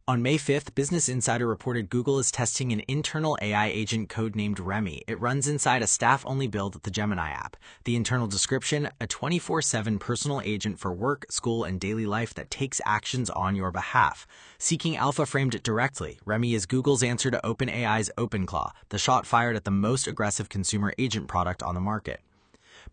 On May 5th, Business Insider reported Google is testing an internal AI agent codenamed Remy. It runs inside a staff-only build of the Gemini app. The internal description, a 24/7 personal agent for work, school, and daily life that takes actions on your behalf. Seeking Alpha framed it directly. Remy is Google's answer to OpenAI's OpenClaw, the shot fired at the most aggressive consumer agent product on the market.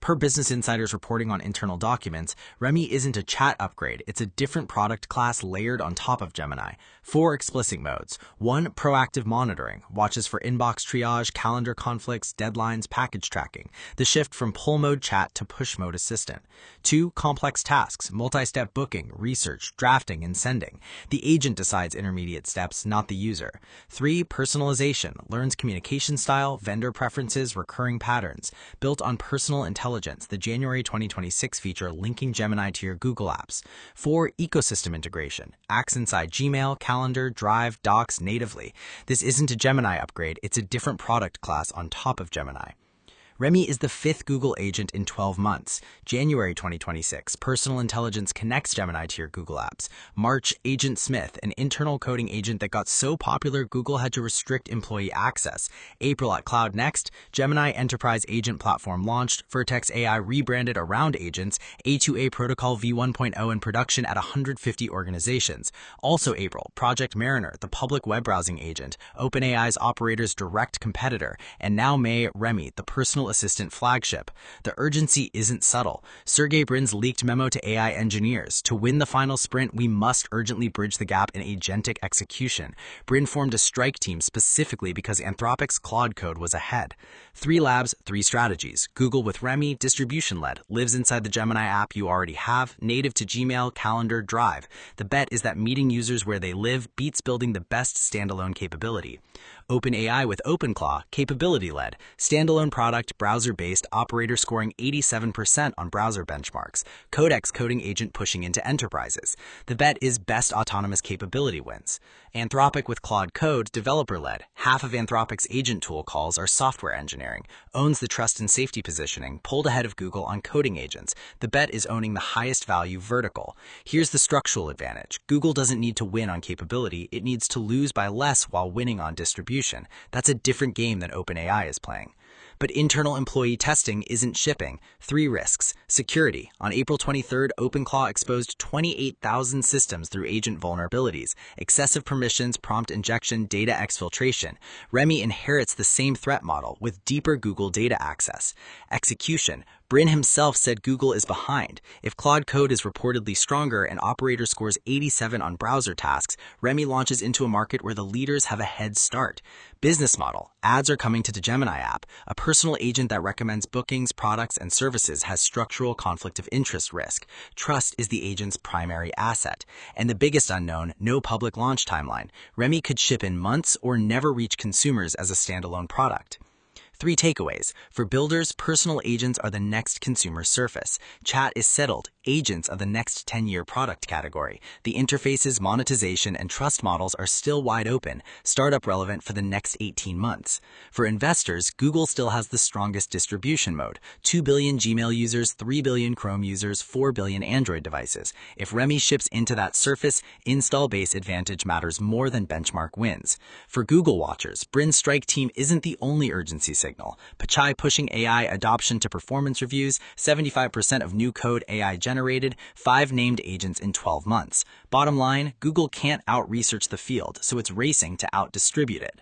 Per Business Insider's reporting on internal documents, Remy isn't a chat upgrade, it's a different product class layered on top of Gemini. 4 explicit modes. 1. Proactive monitoring, watches for inbox triage, calendar conflicts, deadlines, package tracking, the shift from pull mode chat to push mode assistant. 2. Complex tasks, multi-step booking, research, drafting, and sending. The agent decides intermediate steps, not the user. 3. Personalization, learns communication style, vendor preferences, recurring patterns, built on personal intelligence, the January 2026 feature linking Gemini to your Google apps. 4. Ecosystem integration, acts inside Gmail, Calendar, Drive, Docs natively. This isn't a Gemini upgrade, it's a different product class on top of Gemini. Remy is the 5th Google agent in 12 months. January 2026, personal intelligence connects Gemini to your Google apps. March, Agent Smith, an internal coding agent that got so popular Google had to restrict employee access. April at Cloud Next, Gemini Enterprise Agent Platform launched. Vertex AI rebranded around agents. A2A Protocol v1.0 in production at 150 organizations. Also April, Project Mariner, the public web browsing agent, OpenAI's operator's direct competitor. And now May, Remy, the personal assistant flagship. The urgency isn't subtle. Sergey Brin's leaked memo to AI engineers. To win the final sprint, we must urgently bridge the gap in agentic execution. Brin formed a strike team specifically because Anthropic's Claude Code was ahead. 3 labs, 3 strategies. Google with Remy, distribution-led, lives inside the Gemini app you already have, native to Gmail, Calendar, Drive. The bet is that meeting users where they live beats building the best standalone capability. OpenAI with OpenClaw, capability-led, standalone product, browser-based, operator scoring 87% on browser benchmarks, Codex coding agent pushing into enterprises. The bet is best autonomous capability wins. Anthropic with Claude Code, developer-led, half of Anthropic's agent tool calls are software engineering, owns the trust and safety positioning, pulled ahead of Google on coding agents. The bet is owning the highest value vertical. Here's the structural advantage. Google doesn't need to win on capability, it needs to lose by less while winning on distribution. That's a different game than OpenAI is playing. But internal employee testing isn't shipping. 3 risks. Security. On April 23rd, OpenClaw exposed 28,000 systems through agent vulnerabilities, excessive permissions, prompt injection, data exfiltration. Remy inherits the same threat model with deeper Google data access. Execution. Brin himself said Google is behind. If Claude Code is reportedly stronger and operator scores 87 on browser tasks, Remy launches into a market where the leaders have a head start. Business model. Ads are coming to the Gemini app. A personal agent that recommends bookings, products, and services has structural conflict of interest risk. Trust is the agent's primary asset. And the biggest unknown, no public launch timeline. Remy could ship in months or never reach consumers as a standalone product. 3 takeaways. For builders, personal agents are the next consumer surface. Chat is settled. Agents are the next 10-year product category. The interfaces, monetization, and trust models are still wide open, startup relevant for the next 18 months. For investors, Google still has the strongest distribution mode. 2 billion Gmail users, 3 billion Chrome users, 4 billion Android devices. If Remy ships into that surface, install base advantage matters more than benchmark wins. For Google watchers, Brin's strike team isn't the only urgency signal. Pichai pushing AI adoption to performance reviews, 75% of new code AI generated, 5 named agents in 12 months. Bottom line, Google can't out-research the field, so it's racing to out-distribute it.